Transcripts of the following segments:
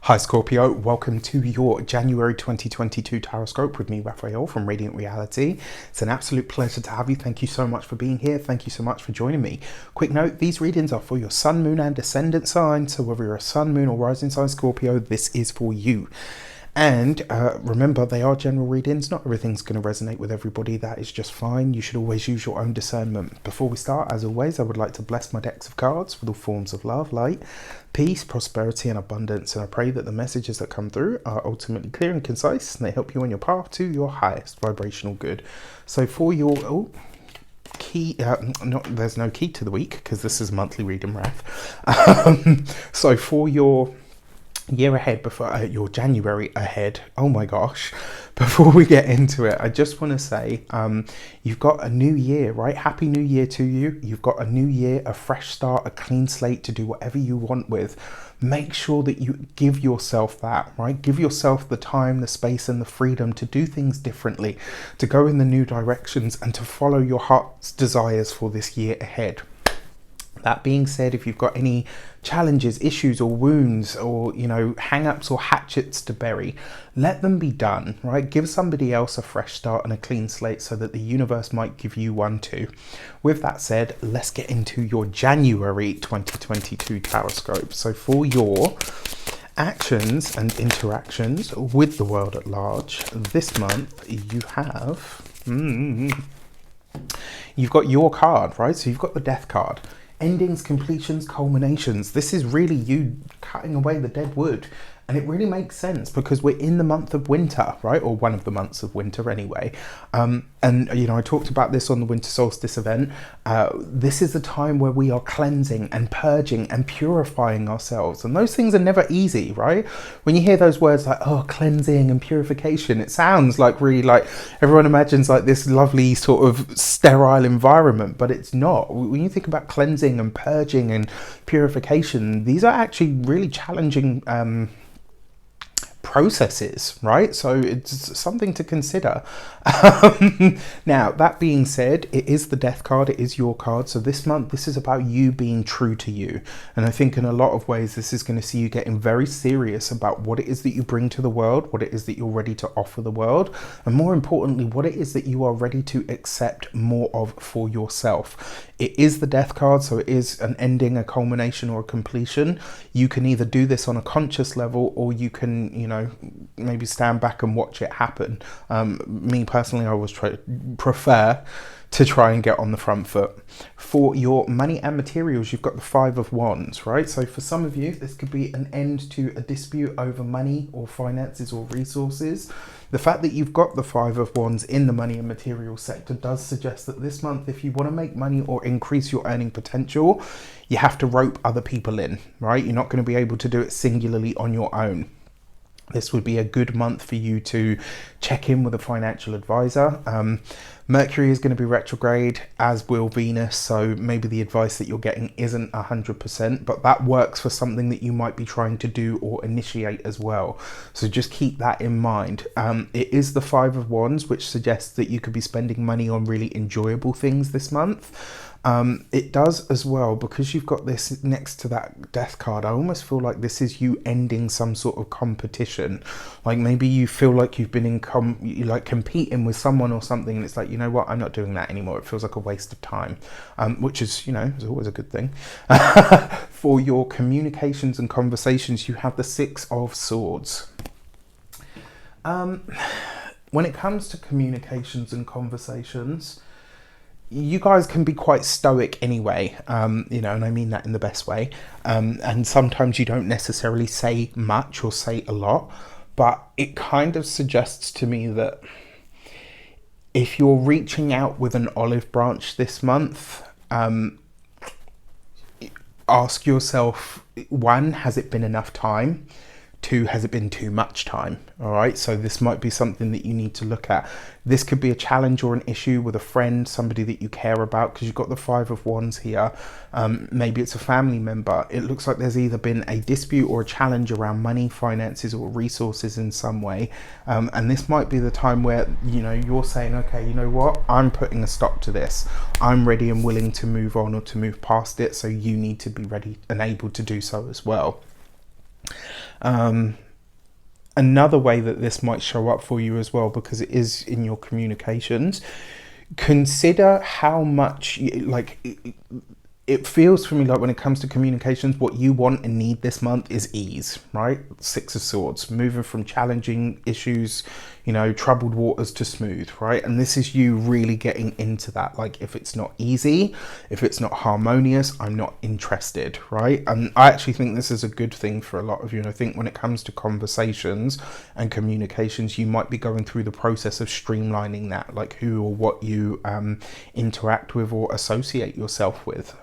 Hi Scorpio, welcome to your January 2022 Tarot with me, Raphael from Radiant Reality. It's an absolute pleasure to have you. Thank you so much for being here. Thank you so much for joining me. Quick note, these readings are for your sun, moon and descendant sign. So whether you're a sun, moon or rising sign Scorpio, this is for you. And remember, they are general readings. Not everything's going to resonate with everybody. That is just fine. You should always use your own discernment. Before we start, as always, I would like to bless my decks of cards with all forms of love, light, peace, prosperity and abundance. And I pray that the messages that come through are ultimately clear and concise and they help you on your path to your highest vibrational good. So for your... key, there's no key to the week because this is monthly reading, Raph. So for your year ahead, before your January ahead, oh my gosh, before we get into it, I just want to say you've got a new year, right? Happy new year to you. You've got a new year, a fresh start, a clean slate to do whatever you want with. Make sure that you give yourself that, right? Give yourself the time, the space and the freedom to do things differently, to go in the new directions and to follow your heart's desires for this year ahead. That being said, if you've got any challenges, issues or wounds or, hang-ups or hatchets to bury, let them be done, right? Give somebody else a fresh start and a clean slate so that the universe might give you one too. With that said, let's get into your January 2022 Tarot. So for your actions and interactions with the world at large this month, you have... you've got your card, right? So you've got the Death card. Endings, completions, culminations. This is really you cutting away the dead wood. And it really makes sense because we're in the month of winter, right? Or one of the months of winter anyway. I talked about this on the winter solstice event. This is the time where we are cleansing and purging and purifying ourselves. And those things are never easy, right? When you hear those words like, oh, cleansing and purification, it sounds like really like everyone imagines like this lovely sort of sterile environment, but it's not. When you think about cleansing and purging and purification, these are actually really challenging processes, right? So it's something to consider. Now, that being said, it is the Death card, it is your card. So this month, this is about you being true to you. And I think in a lot of ways, this is going to see you getting very serious about what it is that you bring to the world, what it is that you're ready to offer the world, and more importantly, what it is that you are ready to accept more of for yourself. It is the Death card, so it is an ending, a culmination or a completion. You can either do this on a conscious level or you can, maybe stand back and watch it happen. Me personally, I always prefer to try and get on the front foot. For your money and materials, you've got the Five of Wands, right? So for some of you, this could be an end to a dispute over money or finances or resources. The fact that you've got the Five of Wands in the money and material sector does suggest that this month, if you want to make money or increase your earning potential, you have to rope other people in, right? You're not going to be able to do it singularly on your own. This would be a good month for you to check in with a financial advisor. Mercury is going to be retrograde, as will Venus, so maybe the advice that you're getting isn't 100%, but that works for something that you might be trying to do or initiate as well. So just keep that in mind. It is the Five of Wands, which suggests that you could be spending money on really enjoyable things this month. It does as well, because you've got this next to that Death card. I almost feel like this is you ending some sort of competition. Like maybe you feel like you've been competing with someone or something, and it's like, you know what, I'm not doing that anymore. It feels like a waste of time, which is, is always a good thing. For your communications and conversations, you have the Six of Swords. When it comes to communications and conversations, you guys can be quite stoic anyway, and I mean that in the best way. And sometimes you don't necessarily say much or say a lot, but it kind of suggests to me that if you're reaching out with an olive branch this month, ask yourself, one, has it been enough time? Two, has it been too much time? All right, so this might be something that you need to look at. This could be a challenge or an issue with a friend, somebody that you care about, because you've got the Five of Wands here. Maybe it's a family member. It looks like there's either been a dispute or a challenge around money, finances or resources in some way. And this might be the time where, you're saying, okay, you know what? I'm putting a stop to this. I'm ready and willing to move on or to move past it. So you need to be ready and able to do so as well. Another way that this might show up for you as well, because it is in your communications, consider how much, like, it feels for me like when it comes to communications, what you want and need this month is ease, right? Six of Swords, moving from challenging issues, you know, troubled waters to smooth, right? And this is you really getting into that. Like, if it's not easy, if it's not harmonious, I'm not interested, right? And I actually think this is a good thing for a lot of you. And I think when it comes to conversations and communications, you might be going through the process of streamlining that, like who or what you interact with or associate yourself with.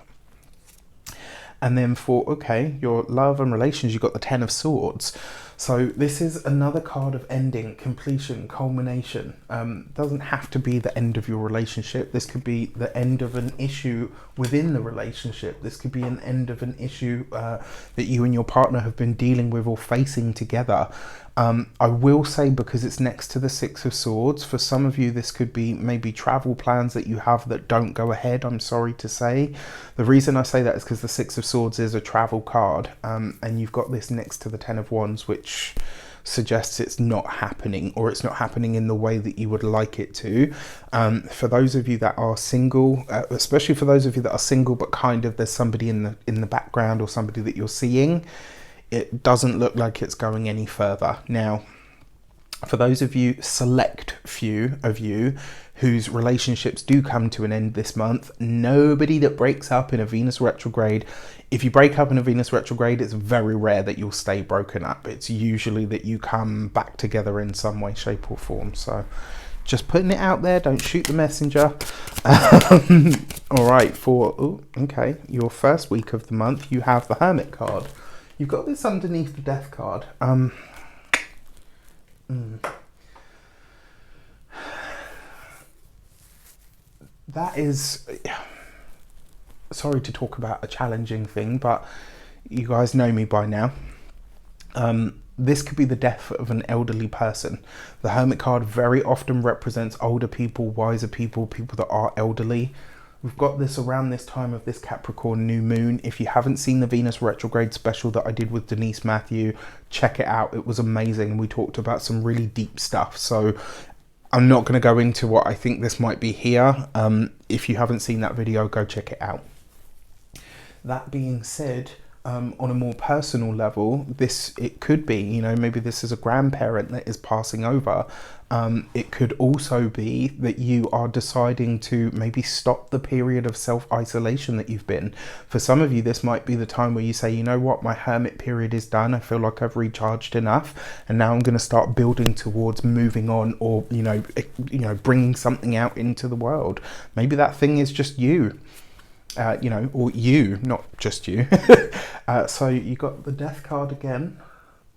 And then for, okay, your love and relations, you've got the Ten of Swords. So this is another card of ending, completion, culmination. Doesn't have to be the end of your relationship. This could be the end of an issue within the relationship. This could be an end of an issue that you and your partner have been dealing with or facing together. I will say, because it's next to the Six of Swords, for some of you this could be maybe travel plans that you have that don't go ahead, I'm sorry to say. The reason I say that is because the Six of Swords is a travel card, and you've got this next to the Ten of Wands, which suggests it's not happening, or it's not happening in the way that you would like it to. For those of you that are single, especially for those of you that are single but kind of there's somebody in the background or somebody that you're seeing, it doesn't look like it's going any further. Now, for those of you, select few of you, whose relationships do come to an end this month, nobody that breaks up in a Venus retrograde, if you break up in a Venus retrograde, it's very rare that you'll stay broken up. It's usually that you come back together in some way, shape or form. So just putting it out there, don't shoot the messenger. All right, for, okay, your first week of the month, you have the Hermit card. You've got this underneath the Death card. That is, sorry to talk about a challenging thing, but you guys know me by now. This could be the death of an elderly person. The Hermit card very often represents older people, wiser people, people that are elderly. We've got this around this time of this Capricorn new moon. If you haven't seen the Venus retrograde special that I did with Denise Matthew, check it out. It was amazing. We talked about some really deep stuff. So I'm not going to go into what I think this might be here. If you haven't seen that video, go check it out. That being said, on a more personal level, it could be, you know, maybe this is a grandparent that is passing over. It could also be that you are deciding to maybe stop the period of self-isolation that you've been. For some of you, this might be the time where you say, you know what, my hermit period is done. I feel like I've recharged enough, and now I'm going to start building towards moving on, or, you know, bringing something out into the world. Maybe that thing is just you. You know, or you, not just you. So you got the Death card again.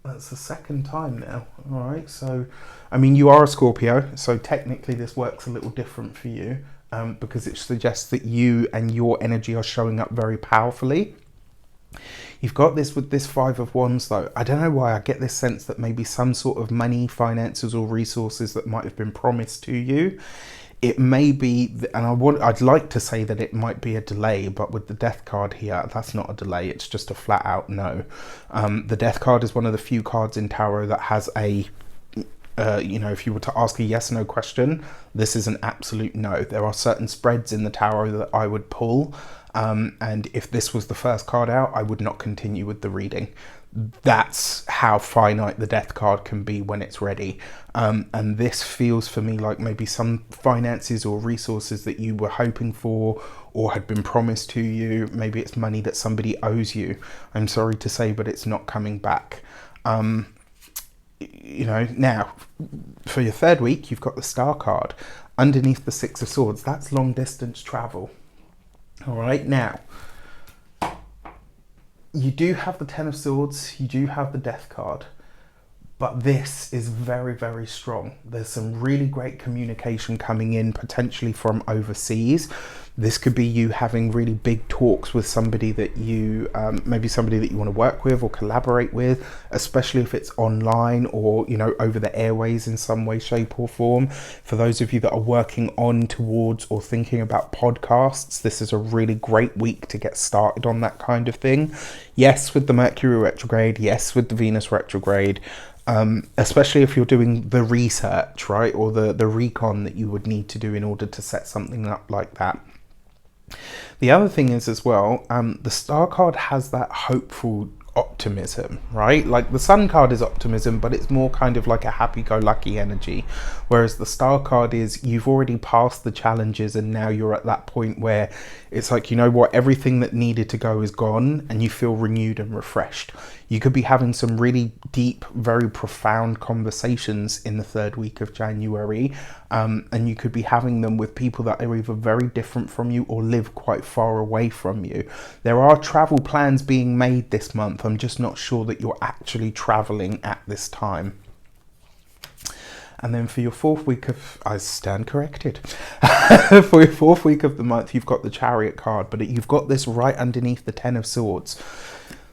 That's the second time now. All right, so I mean, you are a Scorpio, so technically this works a little different for you, because it suggests that you and your energy are showing up very powerfully. You've got this with this Five of Wands though. I don't know why I get this sense that maybe some sort of money, finances or resources that might have been promised to you. It may be, and I'd like to say that it might be a delay, but with the Death card here, that's not a delay. It's just a flat out no. The Death card is one of the few cards in tarot that has a, you know, if you were to ask a yes/no question, this is an absolute no. There are certain spreads in the tarot that I would pull, and if this was the first card out, I would not continue with the reading. That's how finite the Death card can be when it's ready. And this feels for me like maybe some finances or resources that you were hoping for or had been promised to you. Maybe it's money that somebody owes you. I'm sorry to say, but it's not coming back. You know, now for your third week, you've got the Star card underneath the Six of Swords. That's long distance travel. All right, now you do have the Ten of Swords, you do have the Death card, but this is very, very strong. There's some really great communication coming in, potentially from overseas. This could be you having really big talks with somebody that you, maybe somebody that you want to work with or collaborate with, especially if it's online or, you know, over the airways in some way, shape or form. For those of you that are working on, towards or thinking about podcasts, this is a really great week to get started on that kind of thing. Yes, with the Mercury retrograde, yes, with the Venus retrograde, especially if you're doing the research, right, or the recon that you would need to do in order to set something up like that. The other thing is as well, the Star card has that hopeful optimism, right? Like the Sun card is optimism, but it's more kind of like a happy-go-lucky energy, whereas the Star card is you've already passed the challenges and now you're at that point where it's like, you know what, everything that needed to go is gone and you feel renewed and refreshed. You could be having some really deep, very profound conversations in the third week of January, and you could be having them with people that are either very different from you or live quite far away from you. There are travel plans being made this month. I'm just not sure that you're actually traveling at this time. And then for your fourth week of, I stand corrected, for your fourth week of the month, you've got the Chariot card, but you've got this right underneath the Ten of Swords.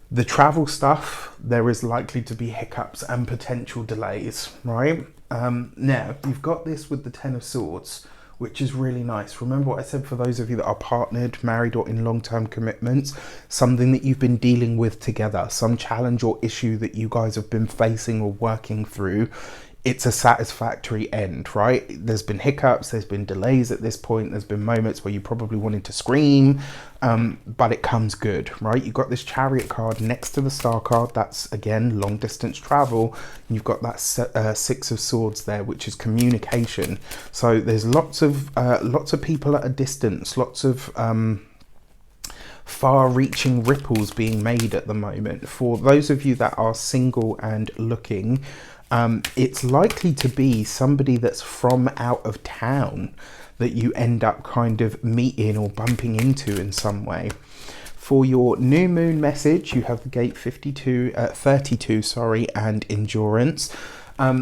The travel stuff, there is likely to be hiccups and potential delays, right? Now, you've got this with the Ten of Swords, which is really nice. Remember what I said for those of you that are partnered, married, or in long-term commitments, something that you've been dealing with together, some challenge or issue that you guys have been facing or working through. It's a satisfactory end, right? There's been hiccups, there's been delays at this point, there's been moments where you probably wanted to scream, but it comes good, right? You've got this Chariot card next to the Star card, that's again long distance travel, and you've got that Six of Swords there, which is communication. So there's lots of people at a distance, lots of far-reaching ripples being made at the moment. For those of you that are single and looking, it's likely to be somebody that's from out of town that you end up kind of meeting or bumping into in some way. For your new moon message, you have the gate 32, and endurance.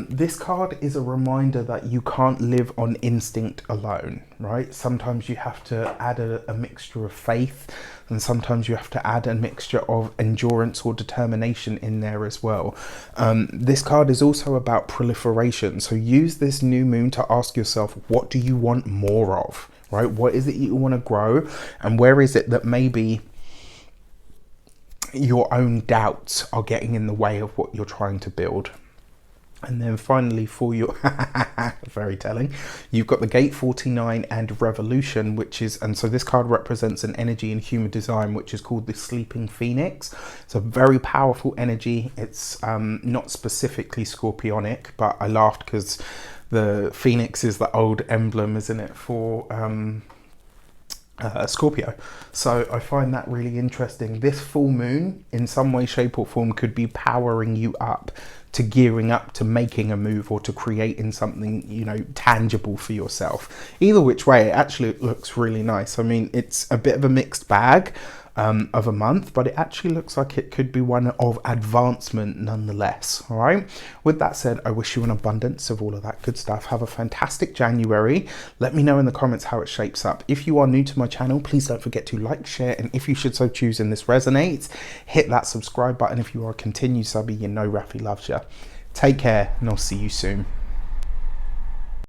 This card is a reminder that you can't live on instinct alone, right? Sometimes you have to add a mixture of faith, and sometimes you have to add a mixture of endurance or determination in there as well. This card is also about proliferation. So use this new moon to ask yourself, what do you want more of, right? What is it you want to grow? And where is it that maybe your own doubts are getting in the way of what you're trying to build? And then finally for your, very telling, you've got the gate 49 and revolution, which is, and so this card represents an energy in human design, which is called the sleeping phoenix. It's a very powerful energy. It's not specifically scorpionic, but I laughed because the phoenix is the old emblem, isn't it, for Scorpio. So I find that really interesting. This full moon in some way, shape or form could be powering you up to gearing up to making a move or to creating something, you know, tangible for yourself. Either which way, it actually looks really nice. I mean, it's a bit of a mixed bag of a month, but it actually looks like it could be one of advancement nonetheless. All right, with that said, I wish you an abundance of all of that good stuff. Have a fantastic January. Let me know in the comments how it shapes up. If you are new to my channel, please don't forget to like, share, and if you should so choose and this resonates, hit that subscribe button. If you are a continued subby, you know Rafi loves you. Take care, and I'll see you soon.